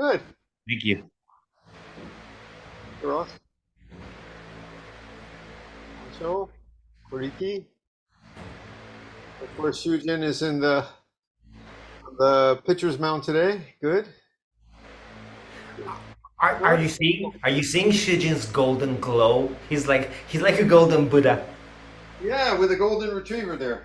Good. Thank you. Ross. So, Koriki. Of course, Shujin is in the pitcher's mound today. Good. Are you seeing Shijin's golden glow? He's like a golden Buddha. Yeah, with a golden retriever there.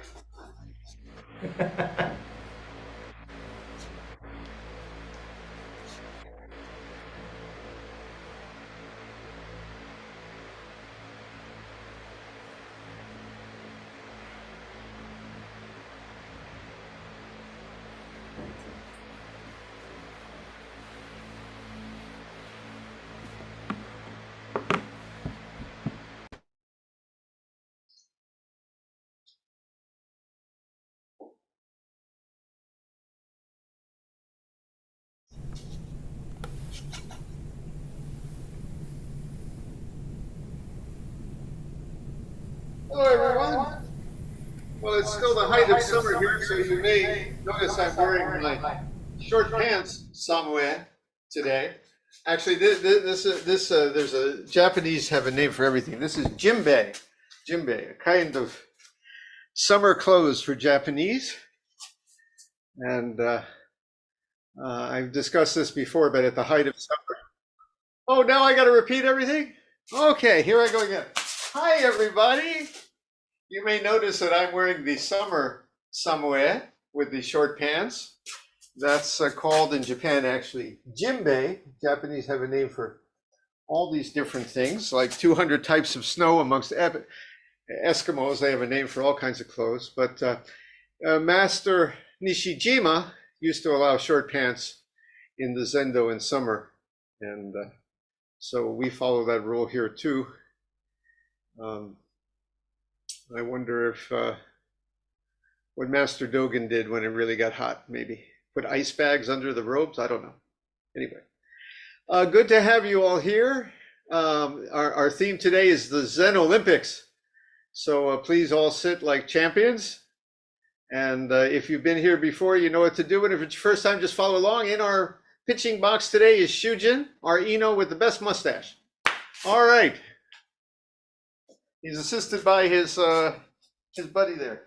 Hello, everyone. Well, it's still the height of summer here, so you may notice I'm wearing my short pants somewhere today. Actually, there's a Japanese have a name for everything. This is jimbei, a kind of summer clothes for Japanese. And I've discussed this before, but at the height of summer. Oh, now I got to repeat everything? Okay, here I go again. Hi, everybody. You may notice that I'm wearing the summer somewhere with the short pants. That's called in Japan, actually, jimbei. Japanese have a name for all these different things, like 200 types of snow amongst Eskimos. They have a name for all kinds of clothes. But Master Nishijima used to allow short pants in the Zendo in summer. And so we follow that rule here too. I wonder if what Master Dogen did when it really got hot, maybe put ice bags under the robes. I don't know. Anyway, good to have you all here. Our theme today is the Zen Olympics. So please all sit like champions. And if you've been here before, you know what to do. And if it's your first time, just follow along. In our pitching box today is Shujin, our Ino with the best mustache. All right. He's assisted by his buddy there.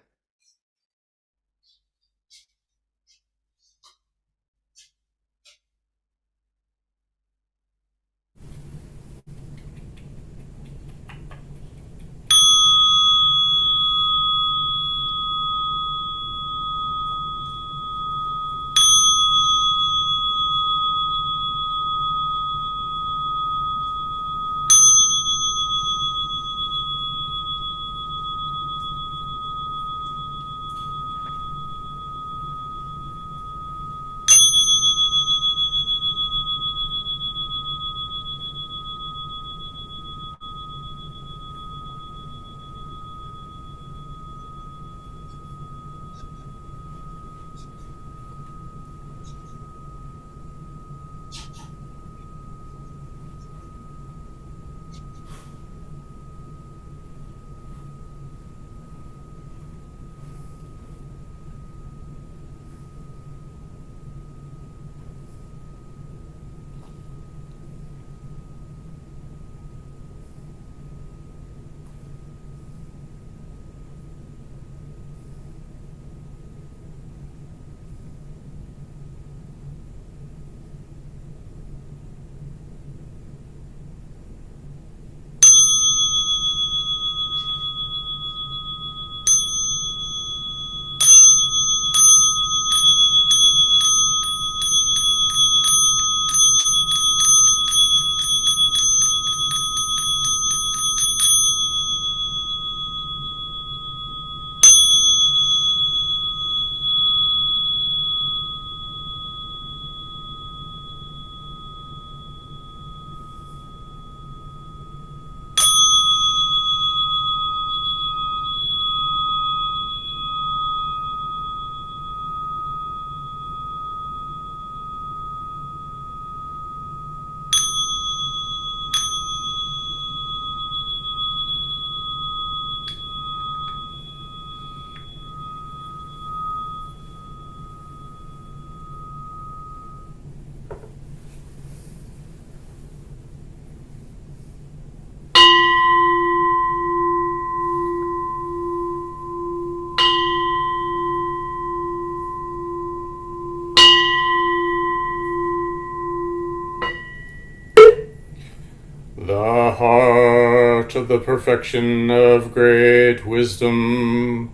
the heart of the perfection of great wisdom.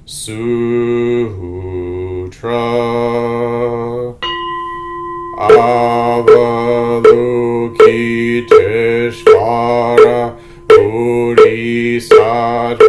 Sutra. Avalokiteshvara Bodhisattva,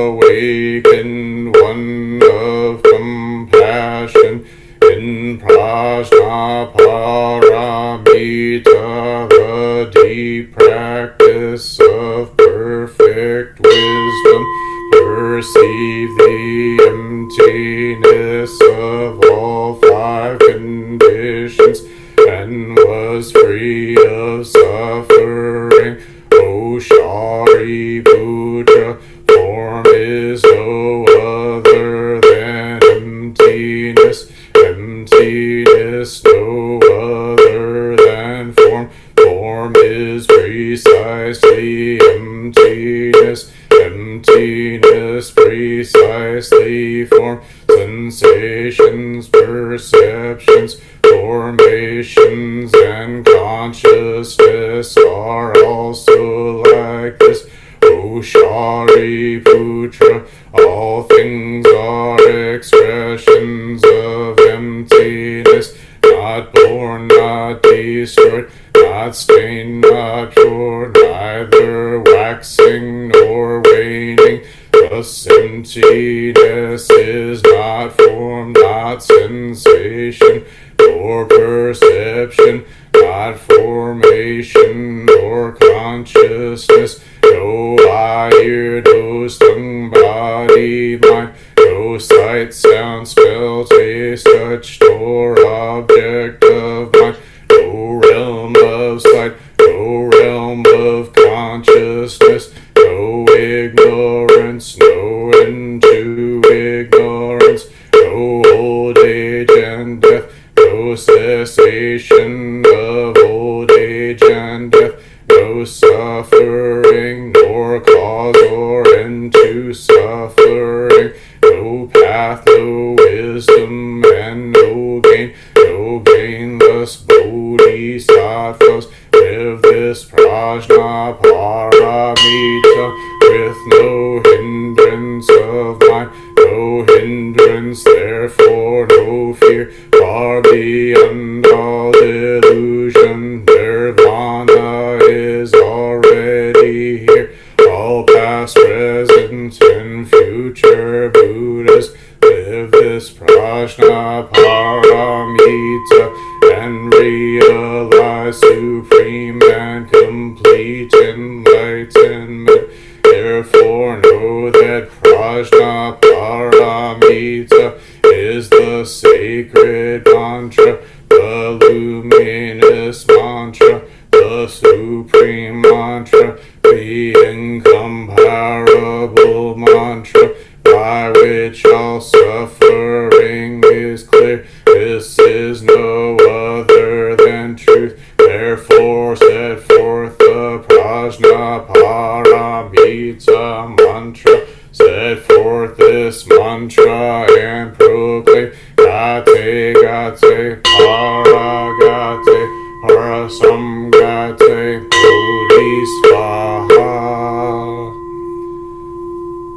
awakened one of compassion, in Prajnaparamita, the deep practice of perfect wisdom, perceive the emptiness of all five conditions, and was free of suffering. O Shariputra, form is no other than emptiness, emptiness no other than form, form is precisely emptiness, emptiness precisely form, sensations, perceptions, formations, and consciousness are also like this. O Shariputra, all things are expressions of emptiness, not born, not destroyed, not stained, not pure, neither waxing nor waning. Thus emptiness is not form, not sensation, nor perception, not formation nor consciousness, no eye, ear, nose, tongue, body, mind, no sight, sound, smell, taste, touch, nor object of mind, no realm of sight, no realm of consciousness, no ignorance, no end to ignorance, no old age and death, no cessation of old age and death, no suffering, nor cause or end to suffering, no path, no wisdom, and no gain, no gainless bodhisattvas live this prajnaparamita with no hindrance of mind, no hindrance, therefore no fear, far beyond all delusion. Nirvana is already here. All past, present, and future Buddhas live this prajnaparamita and realize supreme and complete enlightenment. Therefore know that prajnaparamita is the sacred mantra, the luminous mantra, the supreme mantra, the incomparable mantra, by which all suffering is clear. This is no other than truth. Therefore set forth the prajnaparamita mantra. Set forth this mantra and proclaim Gate, Gate, Paragate, Parasamgate, Bodhisvaha.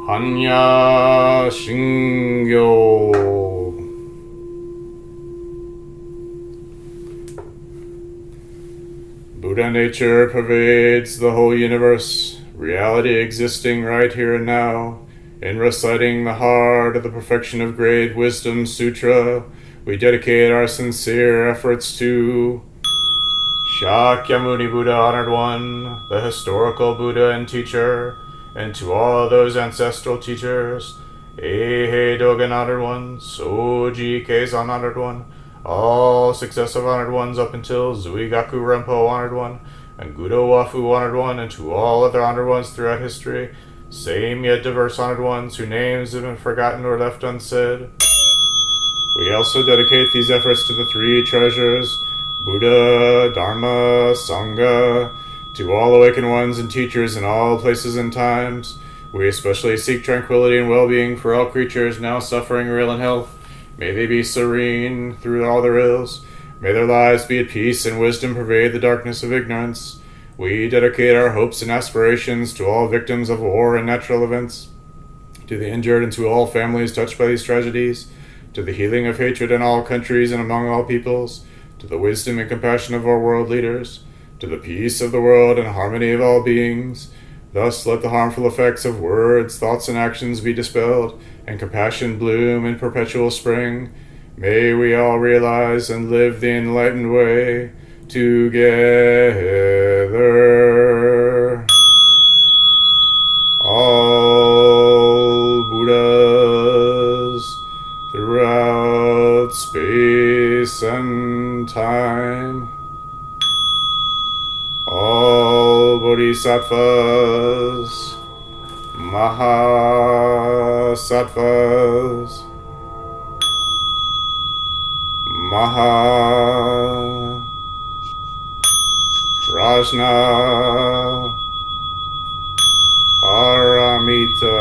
Hanya Shingyo. Buddha nature pervades the whole universe, reality existing right here and now. In reciting the heart of the perfection of great wisdom sutra, we dedicate our sincere efforts to Shakyamuni Buddha, Honored One, the historical Buddha and teacher, and to all those ancestral teachers, Eihei Dogen, Honored One, Soji Keizan, Honored One, all successive Honored Ones up until Zuigaku Rempo, Honored One, and Gudo Wafu, Honored One, and to all other Honored Ones throughout history, same yet diverse Honored Ones whose names have been forgotten or left unsaid. We also dedicate these efforts to the three treasures, Buddha, Dharma, Sangha, to all awakened ones and teachers in all places and times. We especially seek tranquility and well-being for all creatures now suffering ill in health. May they be serene through all their ills. May their lives be at peace and wisdom pervade the darkness of ignorance. We dedicate our hopes and aspirations to all victims of war and natural events, to the injured and to all families touched by these tragedies, to the healing of hatred in all countries and among all peoples, to the wisdom and compassion of our world leaders, to the peace of the world and harmony of all beings. Thus let the harmful effects of words, thoughts, and actions be dispelled, and compassion bloom in perpetual spring. May we all realize and live the enlightened way together. All Buddhas throughout space and time, all Bodhisattvas, Mahasattvas, Maha Rajna Paramita.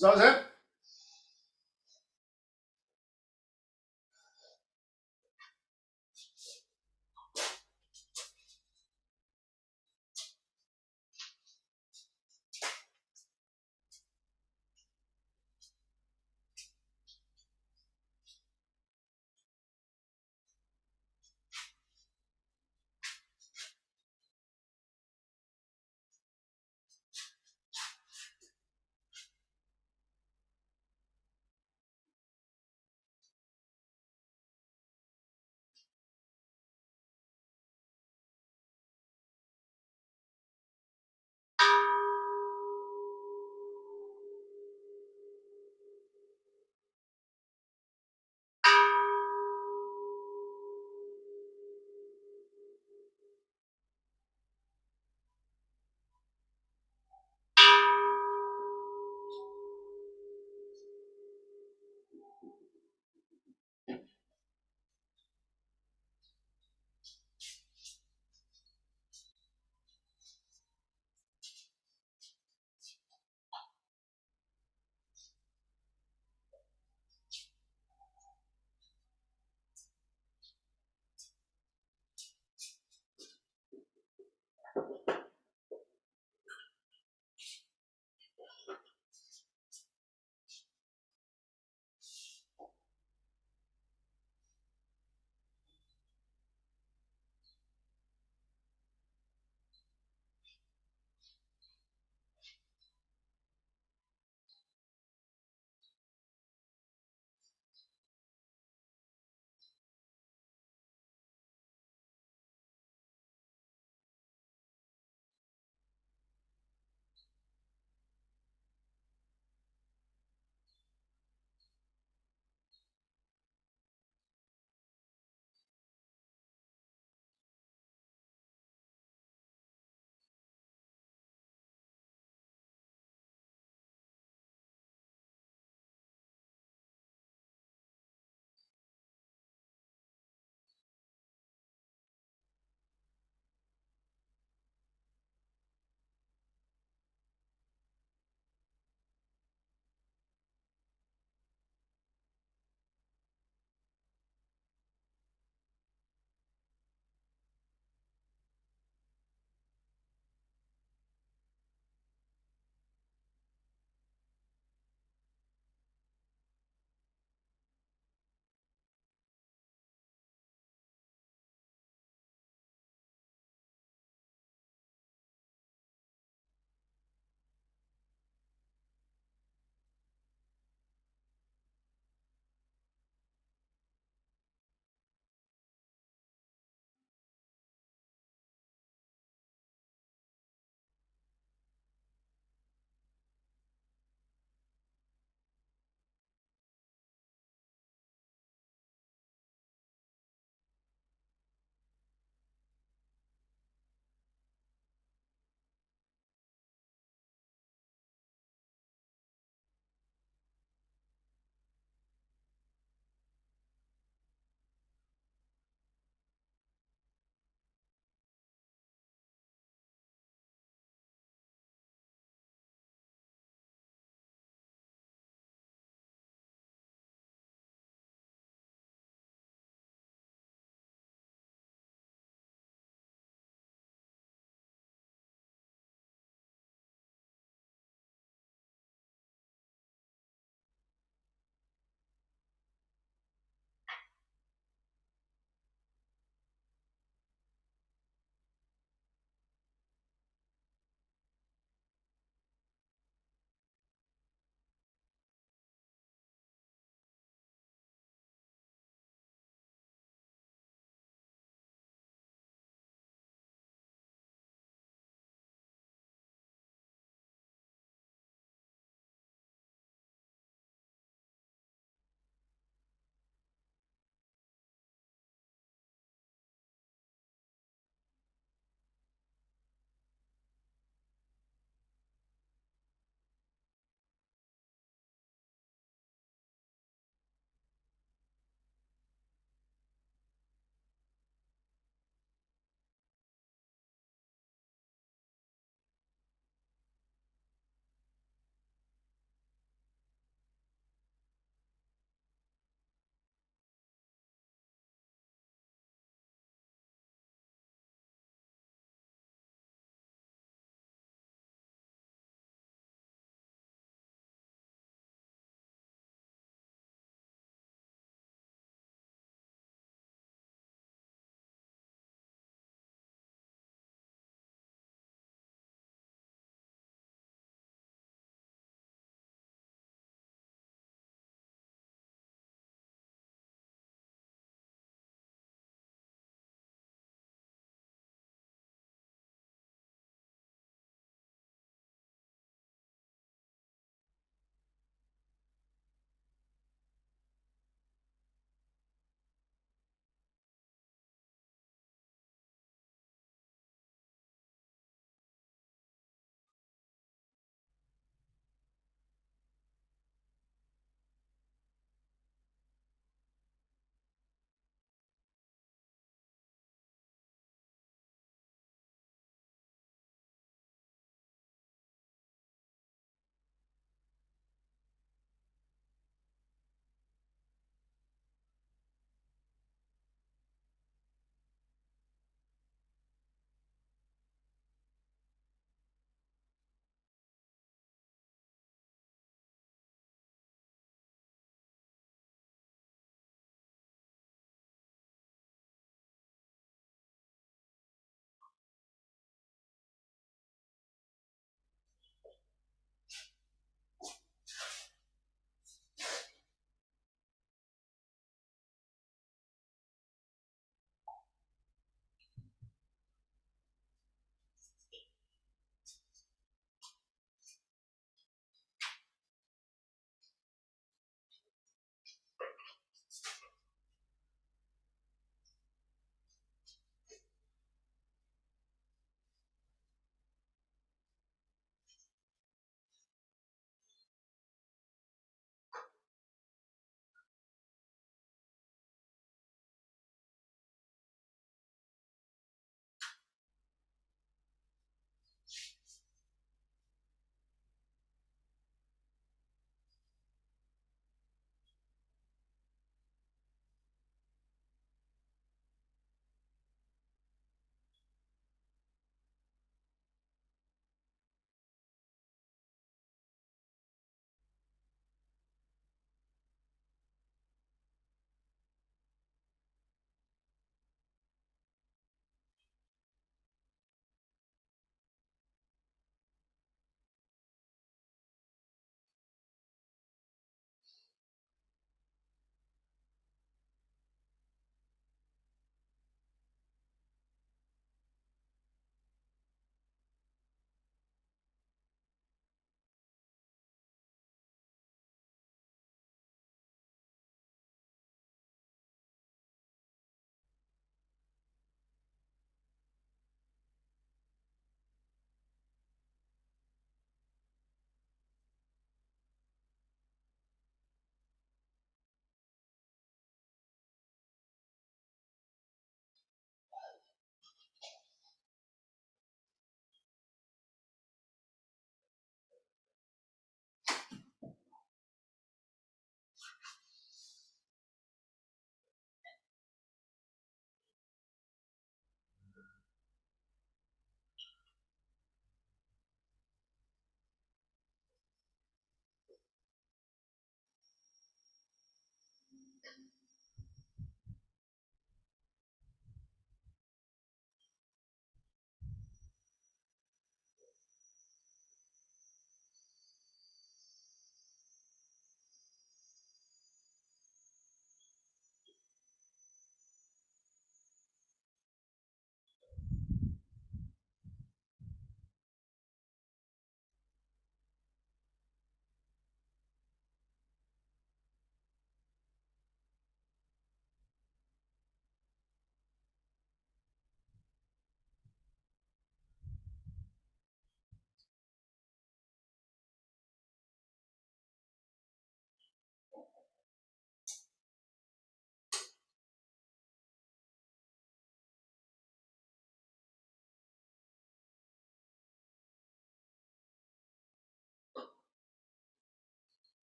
Zazen?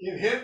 KINHIN.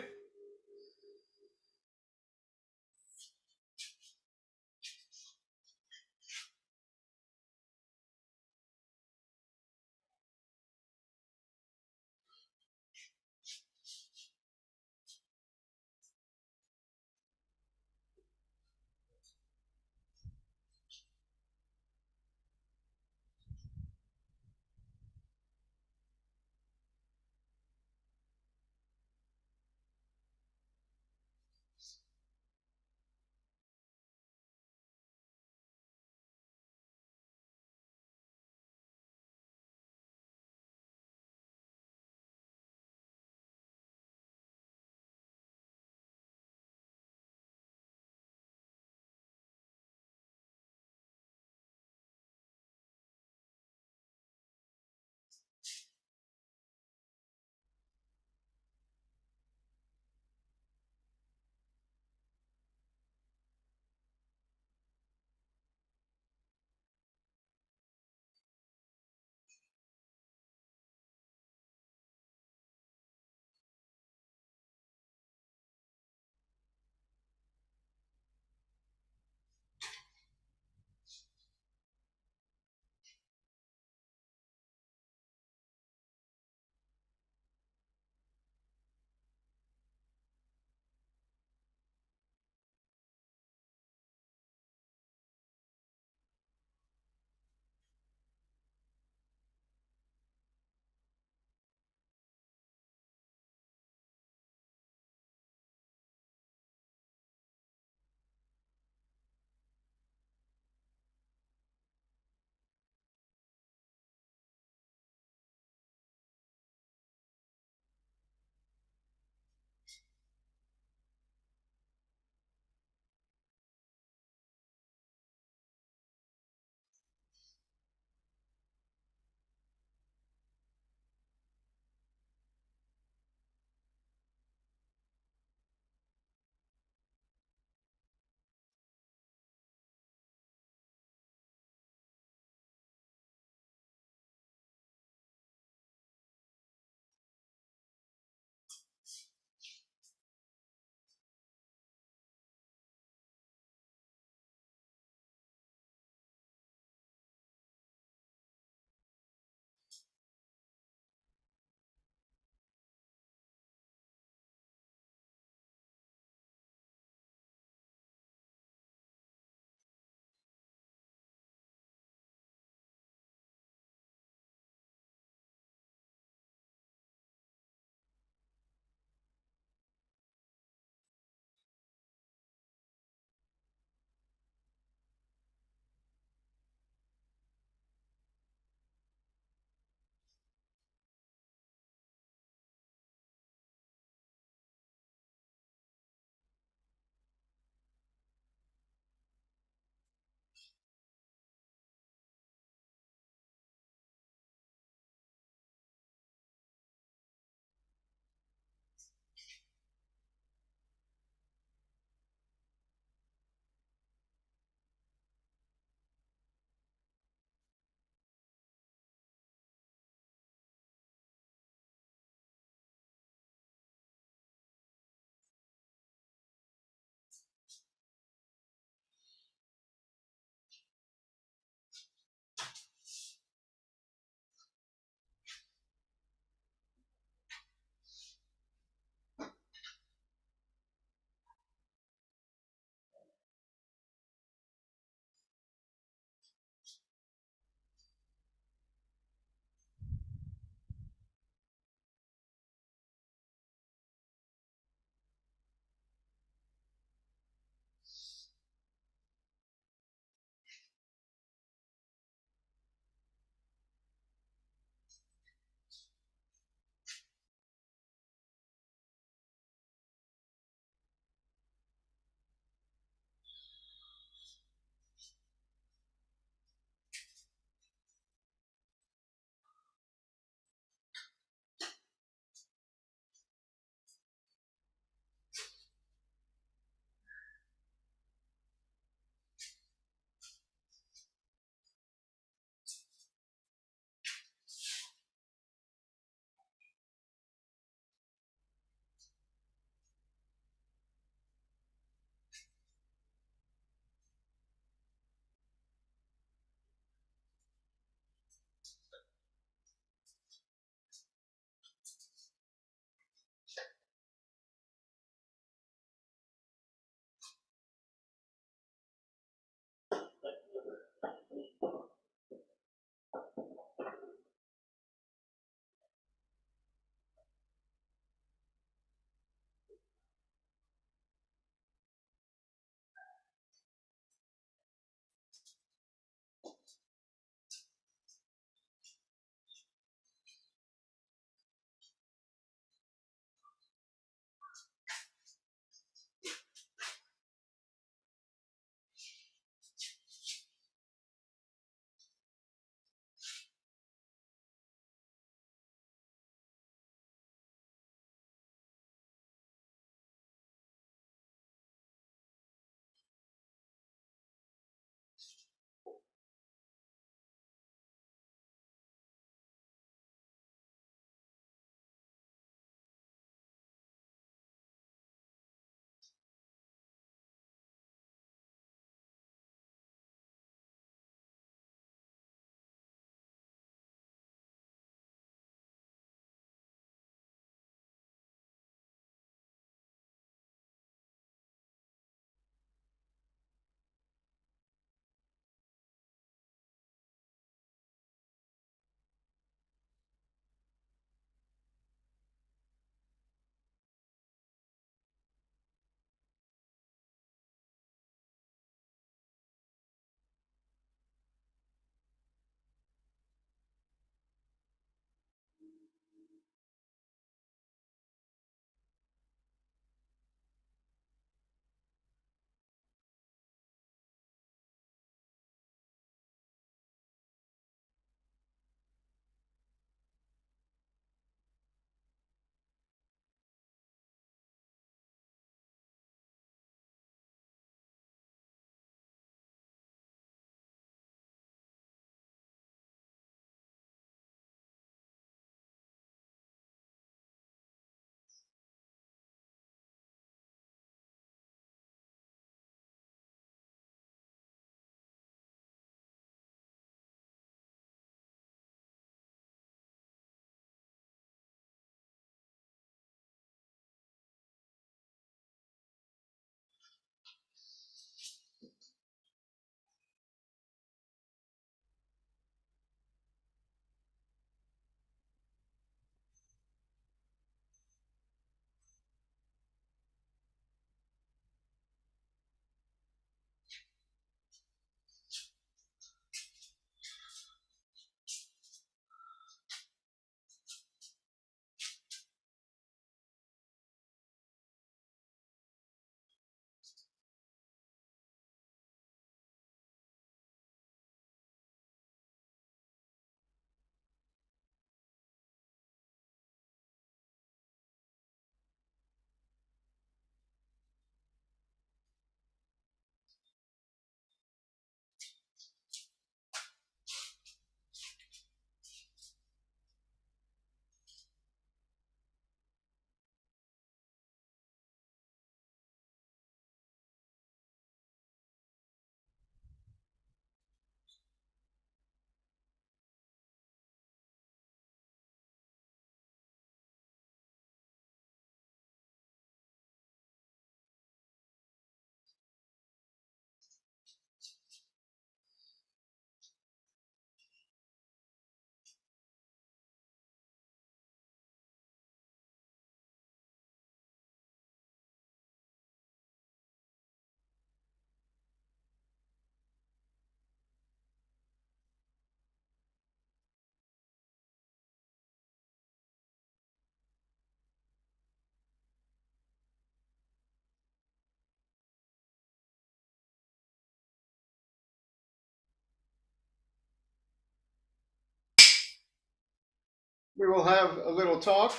we will have a little talk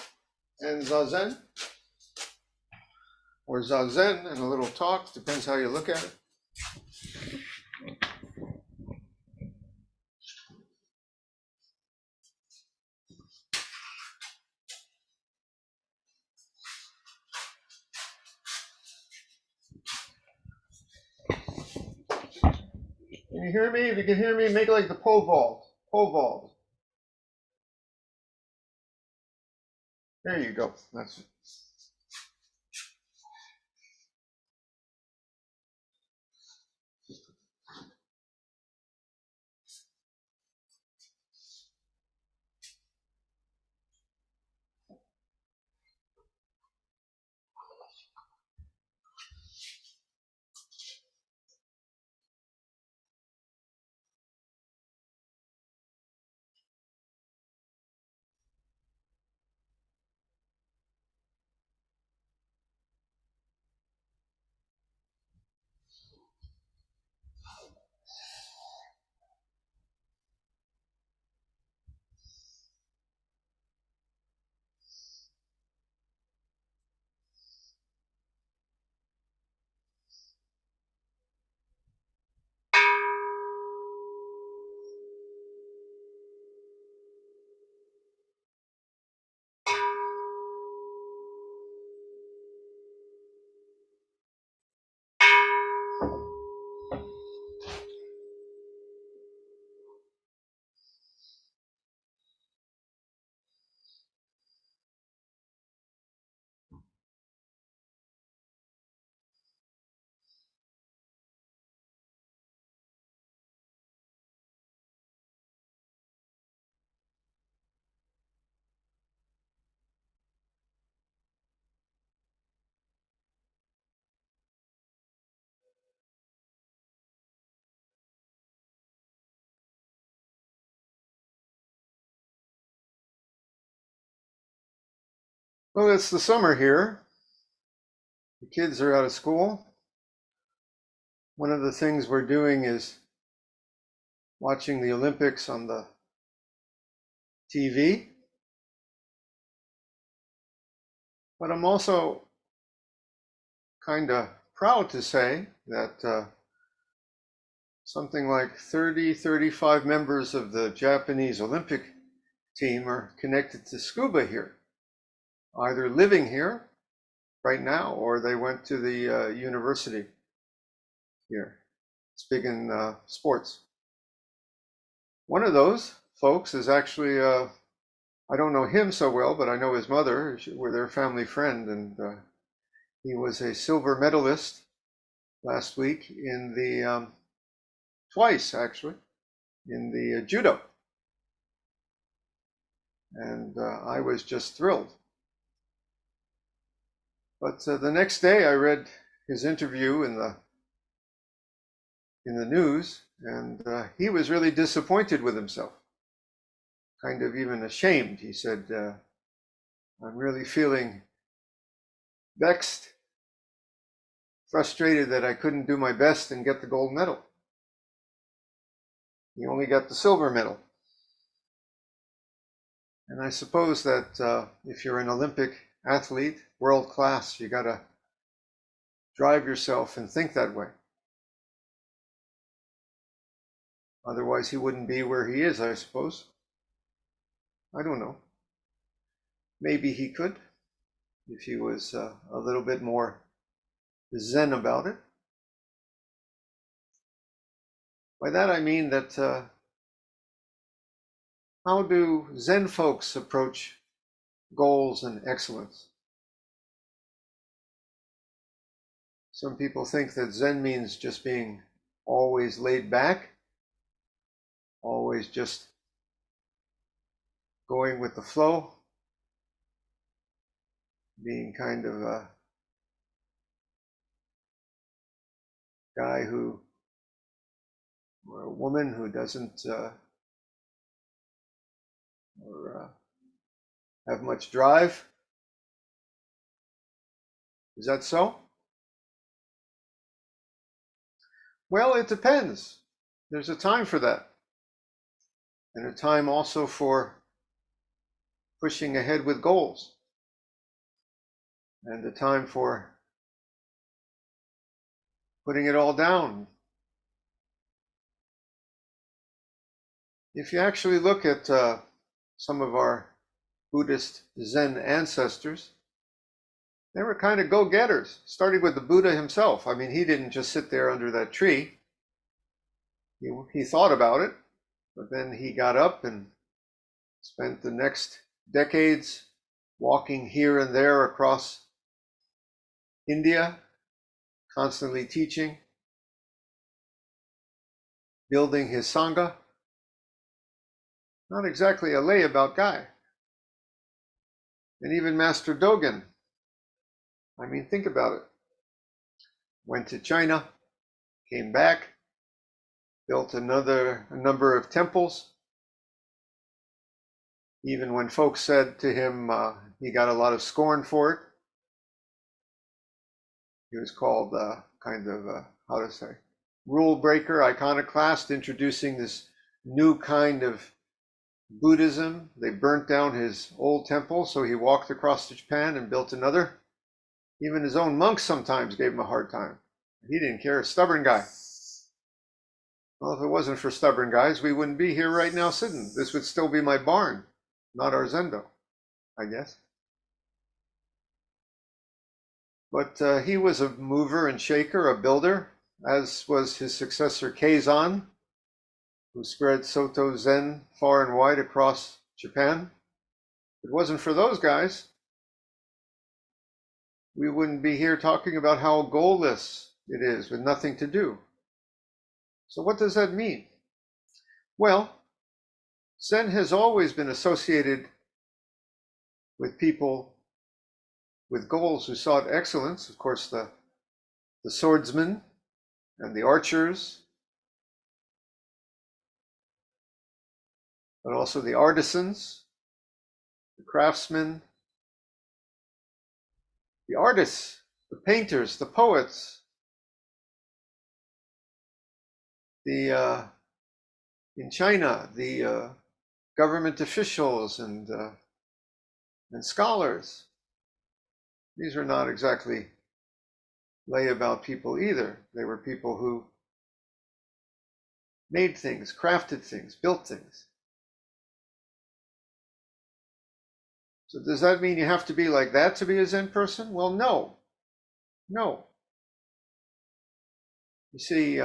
and Zazen, or Zazen and a little talk, depends how you look at it. Can you hear me? If you can hear me, make it like the pole vault. Pole vault. There you go. That's it. Well, it's the summer here. The kids are out of school. One of the things we're doing is watching the Olympics on the TV. But I'm also kind of proud to say that something like 35 members of the Japanese Olympic team are connected to scuba here, either living here right now or they went to the university here. It's big in sports. One of those folks is actually, I don't know him so well, but I know his mother. We're their family friend, and he was a silver medalist last week in the, twice actually, in the judo. And I was just thrilled. But the next day I read his interview in the news, and he was really disappointed with himself, kind of even ashamed. He said, I'm really feeling vexed, frustrated that I couldn't do my best and get the gold medal. He only got the silver medal. And I suppose that if you're an Olympic athlete, world class, you got to drive yourself and think that way. Otherwise, he wouldn't be where he is, I suppose. I don't know. Maybe he could, if he was a little bit more zen about it. By that I mean that how do Zen folks approach goals and excellence? Some people think that Zen means just being always laid back, always just going with the flow, being kind of a guy who, or a woman who doesn't have much drive. Is that so? Well, it depends. There's a time for that. And a time also for pushing ahead with goals, and the time for putting it all down. If you actually look at some of our Buddhist Zen ancestors, they were kind of go-getters, starting with the Buddha himself. I mean, he didn't just sit there under that tree. He thought about it, but then he got up and spent the next decades walking here and there across India, constantly teaching, building his Sangha. Not exactly a layabout guy. And even Master Dogen, I mean, think about it. Went to China, came back, built a number of temples. Even when folks said to him, he got a lot of scorn for it. He was called how to say, rule breaker, iconoclast, introducing this new kind of Buddhism. They burnt down his old temple, so he walked across to Japan and built another. Even his own monks sometimes gave him a hard time. He didn't care, a stubborn guy. Well, if it wasn't for stubborn guys, we wouldn't be here right now sitting. This would still be my barn, not our zendo, I guess. But he was a mover and shaker, a builder, as was his successor Keizan, who spread Soto Zen far and wide across Japan. If it wasn't for those guys, we wouldn't be here talking about how goalless it is with nothing to do. So what does that mean? Well, Zen has always been associated with people with goals who sought excellence. Of course, the swordsmen and the archers, but also the artisans, the craftsmen, the artists, the painters, the poets, in China, the government officials and scholars. These are not exactly layabout people either. They were people who made things, crafted things, built things. So does that mean you have to be like that to be a Zen person? Well, no. No. You see,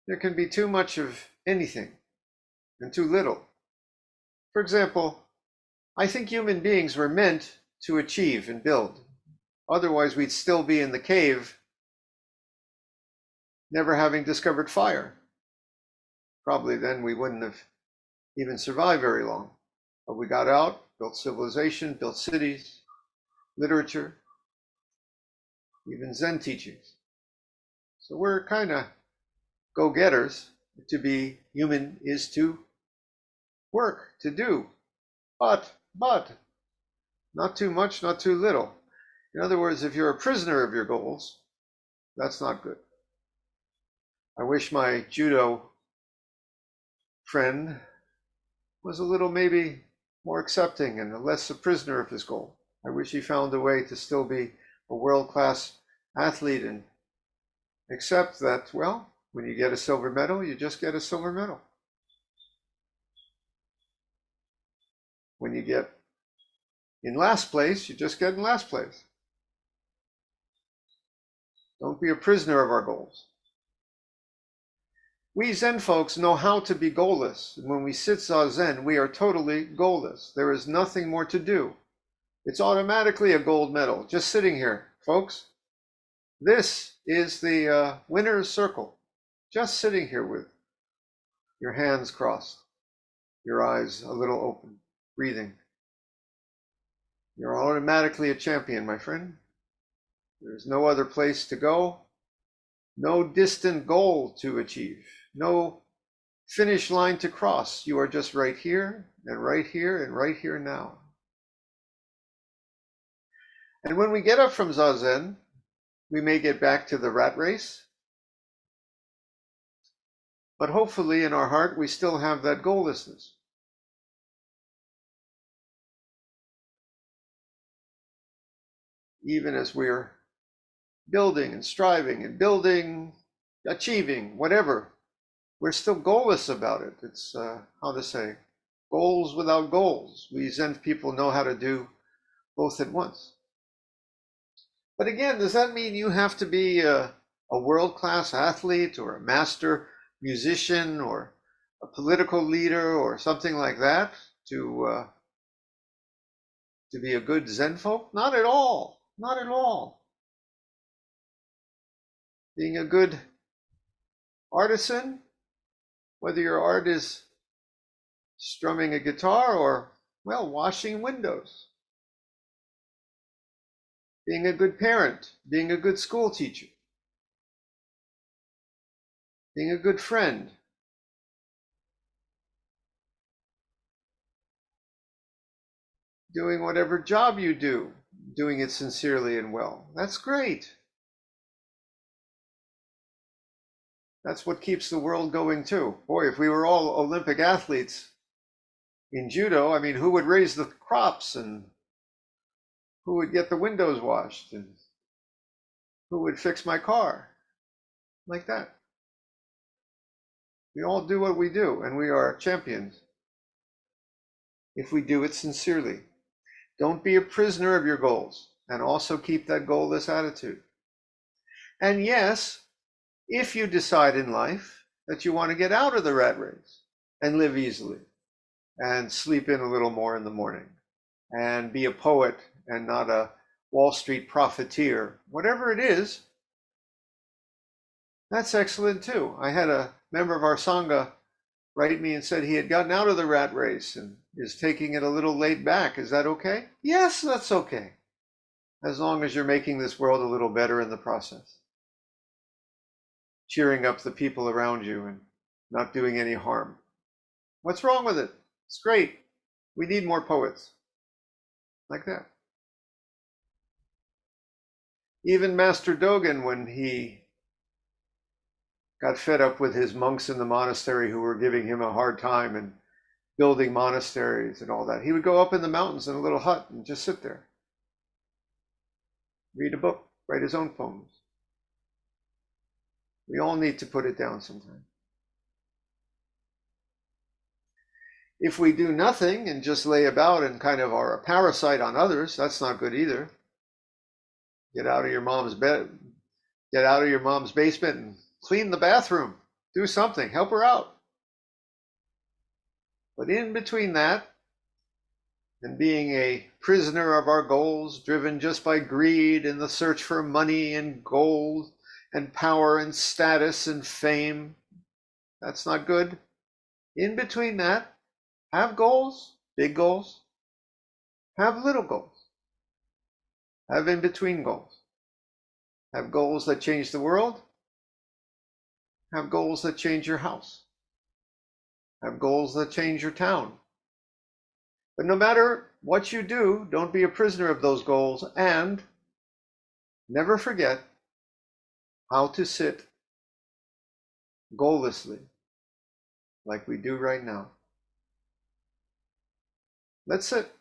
there can be too much of anything and too little. For example, I think human beings were meant to achieve and build. Otherwise, we'd still be in the cave, never having discovered fire. Probably then we wouldn't have even survived very long. But we got out, built civilization, built cities, literature, even Zen teachings. So we're kind of go-getters. To be human is to work, to do, but not too much, not too little. In other words, if you're a prisoner of your goals, that's not good. I wish my judo friend was a little maybe more accepting and less a prisoner of his goal. I wish he found a way to still be a world-class athlete and accept that, well, when you get a silver medal, you just get a silver medal. When you get in last place, you just get in last place. Don't be a prisoner of our goals. We Zen folks know how to be goalless. When we sit Zazen, we are totally goalless. There is nothing more to do. It's automatically a gold medal, just sitting here, folks. This is the winner's circle. Just sitting here with your hands crossed, your eyes a little open, breathing. You're automatically a champion, my friend. There's no other place to go, no distant goal to achieve, no finish line to cross. You are just right here and right here and right here now. And when we get up from Zazen, we may get back to the rat race, but hopefully in our heart we still have that goallessness. even as we're building and striving and building, achieving, whatever, we're still goalless about it. It's, how to say, goals without goals. We Zen people know how to do both at once. But again, does that mean you have to be a world-class athlete or a master musician or a political leader or something like that to be a good Zen folk? Not at all. Not at all. Being a good artisan, whether your art is strumming a guitar or, well, washing windows. Being a good parent, being a good school teacher, being a good friend. Doing whatever job you do, doing it sincerely and well. That's great. That's what keeps the world going too. Boy, if we were all Olympic athletes in judo, I mean, who would raise the crops and who would get the windows washed and who would fix my car? Like that. We all do what we do, and we are champions if we do it sincerely. Don't be a prisoner of your goals, and also keep that goalless attitude. And yes, if you decide in life that you want to get out of the rat race and live easily and sleep in a little more in the morning and be a poet and not a Wall Street profiteer, whatever it is, that's excellent too. I had a member of our Sangha write me and said he had gotten out of the rat race and is taking it a little laid back. Is that okay? Yes, that's okay. As long as you're making this world a little better in the process. Cheering up the people around you and not doing any harm. What's wrong with it? It's great. We need more poets like that. Even Master Dogen, when he got fed up with his monks in the monastery who were giving him a hard time and building monasteries and all that, he would go up in the mountains in a little hut and just sit there, read a book, write his own poems. We all need to put it down sometime. If we do nothing and just lay about and kind of are a parasite on others, that's not good either. Get out of your mom's bed, get out of your mom's basement and clean the bathroom. Do something, help her out. But in between that and being a prisoner of our goals, driven just by greed and the search for money and gold and power and status and fame, that's not good. In between that, have goals, big goals, have little goals, have in-between goals, have goals that change the world, have goals that change your house, have goals that change your town. But no matter what you do, don't be a prisoner of those goals, and never forget how to sit goallessly like we do right now. Let's sit.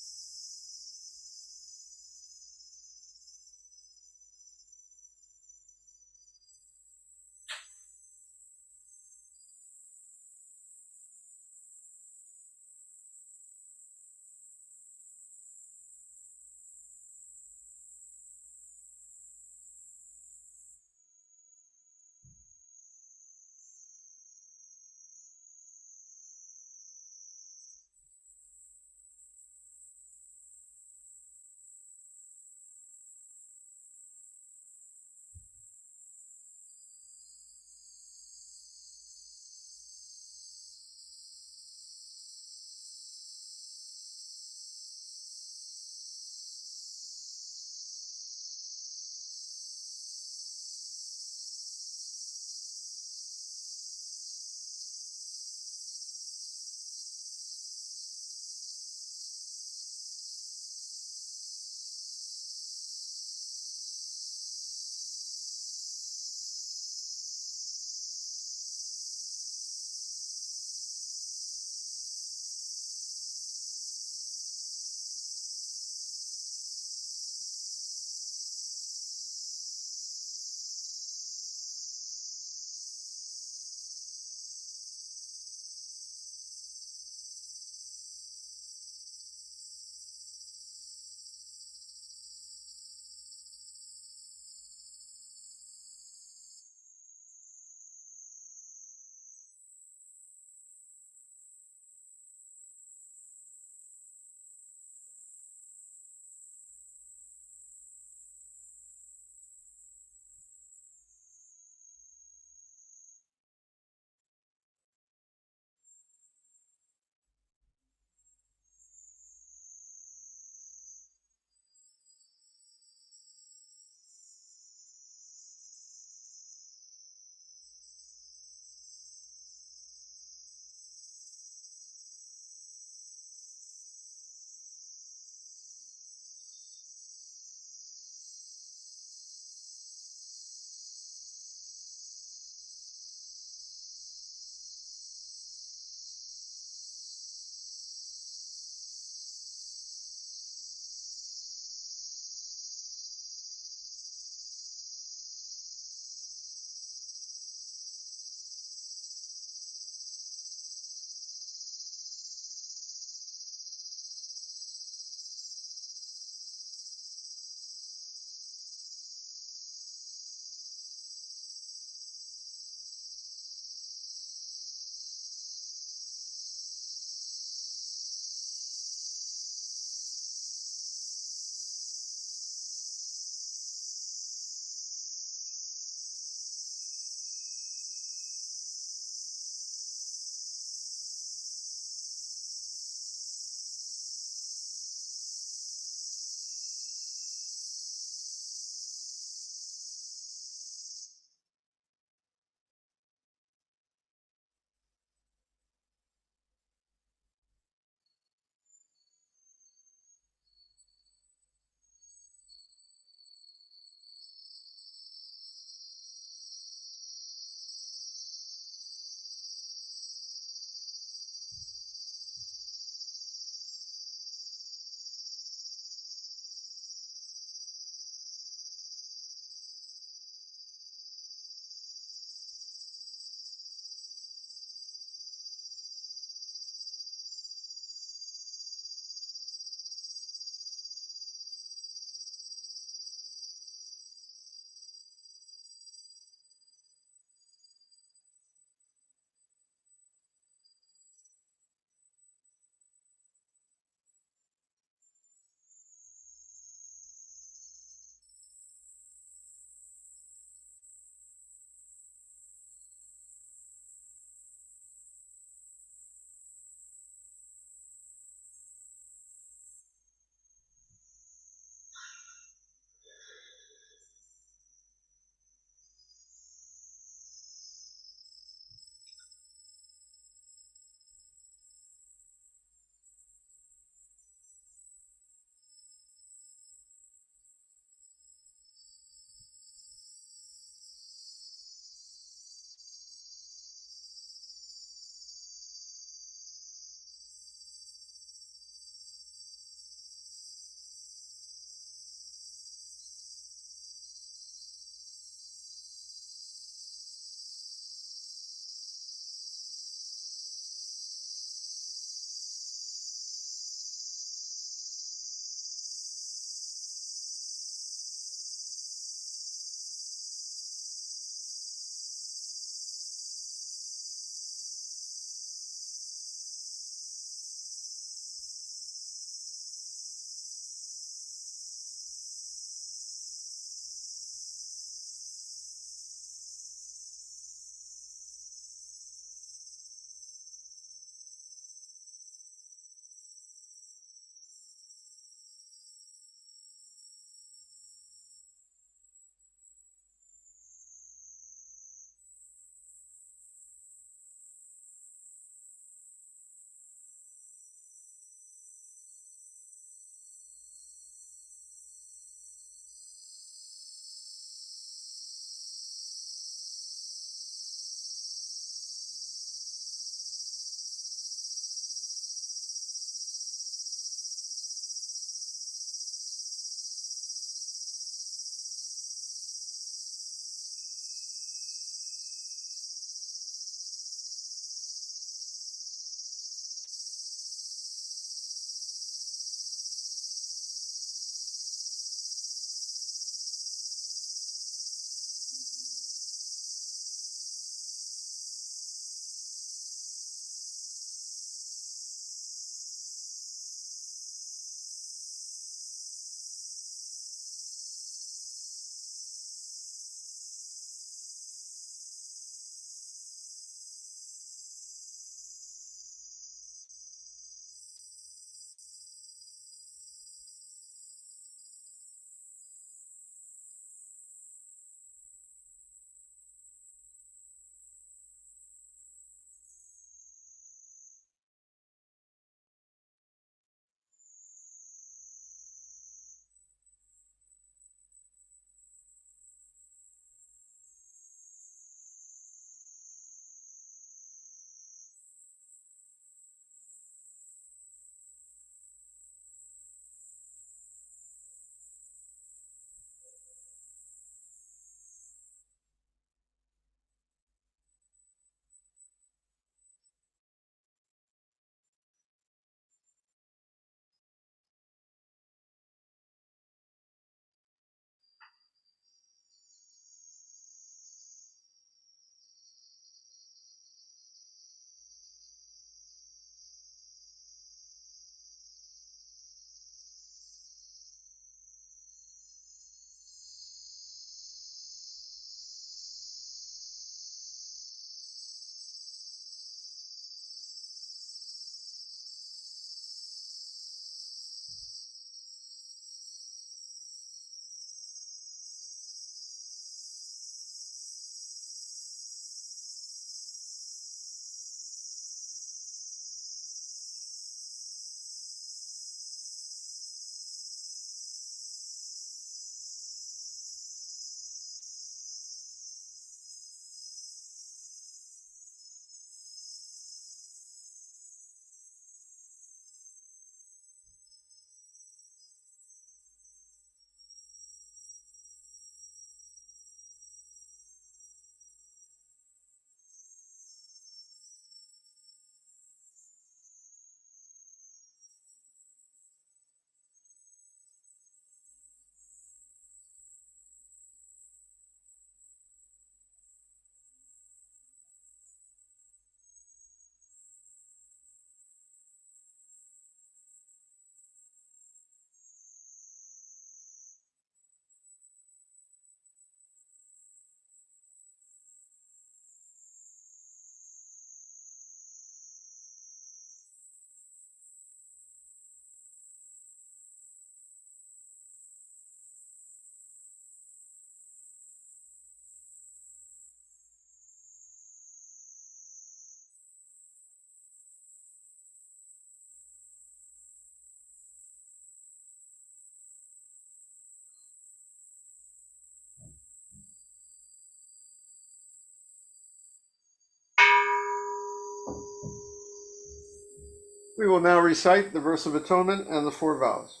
We will now recite the verse of atonement and the 4 vows.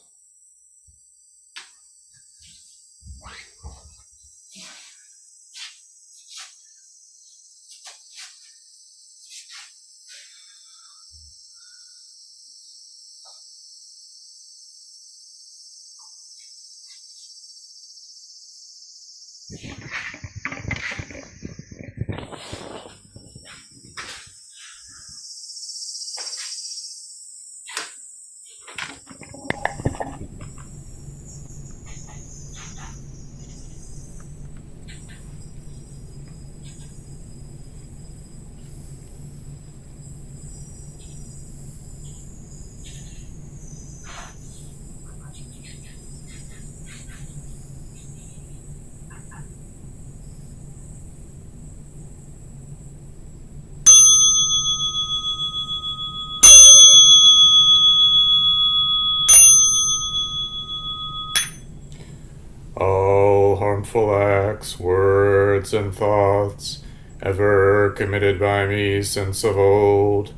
All harmful acts, words, and thoughts ever committed by me since of old,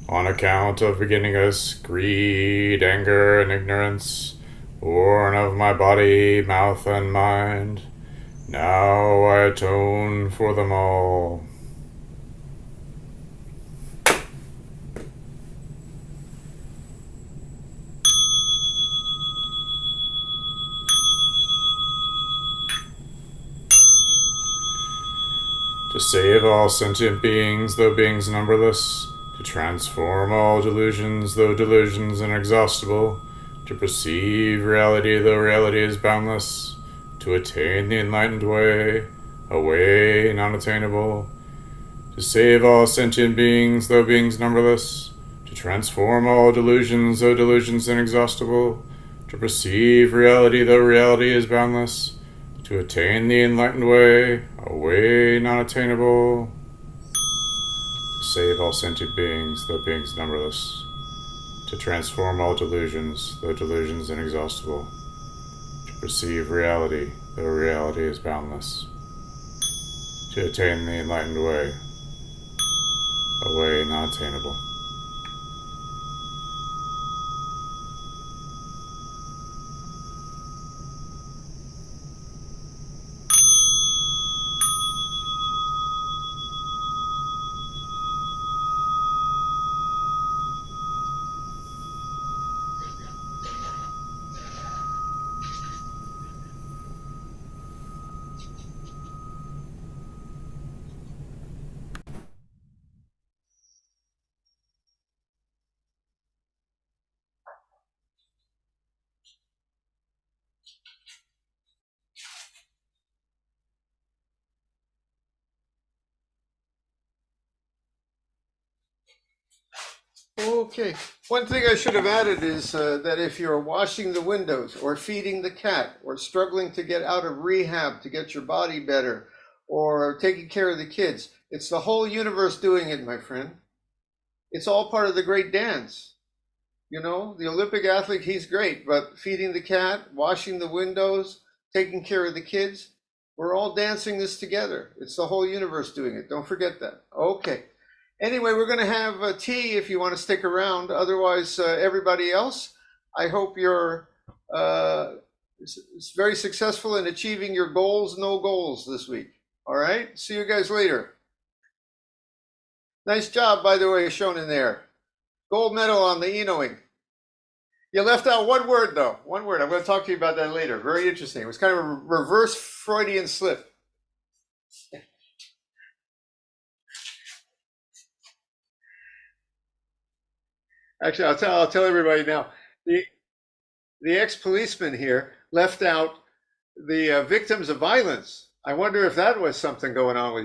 on account of beginningless greed, anger, and ignorance, born of my body, mouth, and mind, now I atone for them all. To save all sentient beings, though beings numberless, to transform all delusions, though delusions inexhaustible, to perceive reality, though reality is boundless, to attain the enlightened way, a way non-attainable, to save all sentient beings, though beings numberless, to transform all delusions, though delusions inexhaustible, to perceive reality, though reality is boundless, to attain the enlightened way, a way not attainable, to save all sentient beings, though beings numberless, to transform all delusions, though delusions inexhaustible, to perceive reality, though reality is boundless, to attain the enlightened way, a way not attainable. Okay. One thing I should have added is that if you're washing the windows or feeding the cat or struggling to get out of rehab to get your body better or taking care of the kids, it's the whole universe doing it, my friend. It's all part of the great dance. You know, the Olympic athlete, he's great, but feeding the cat, washing the windows, taking care of the kids, we're all dancing this together. It's the whole universe doing it. Don't forget that. Okay. Anyway, we're going to have tea if you want to stick around. Otherwise, everybody else, I hope you're very successful in achieving your goals, no goals this week. All right? See you guys later. Nice job, by the way, shown in there. Gold medal on the Enoing. You left out one word, though. One word. I'm going to talk to you about that later. Very interesting. It was kind of a reverse Freudian slip. Actually, I'll tell everybody now. The ex-policeman here left out the victims of violence. I wonder if that was something going on with you.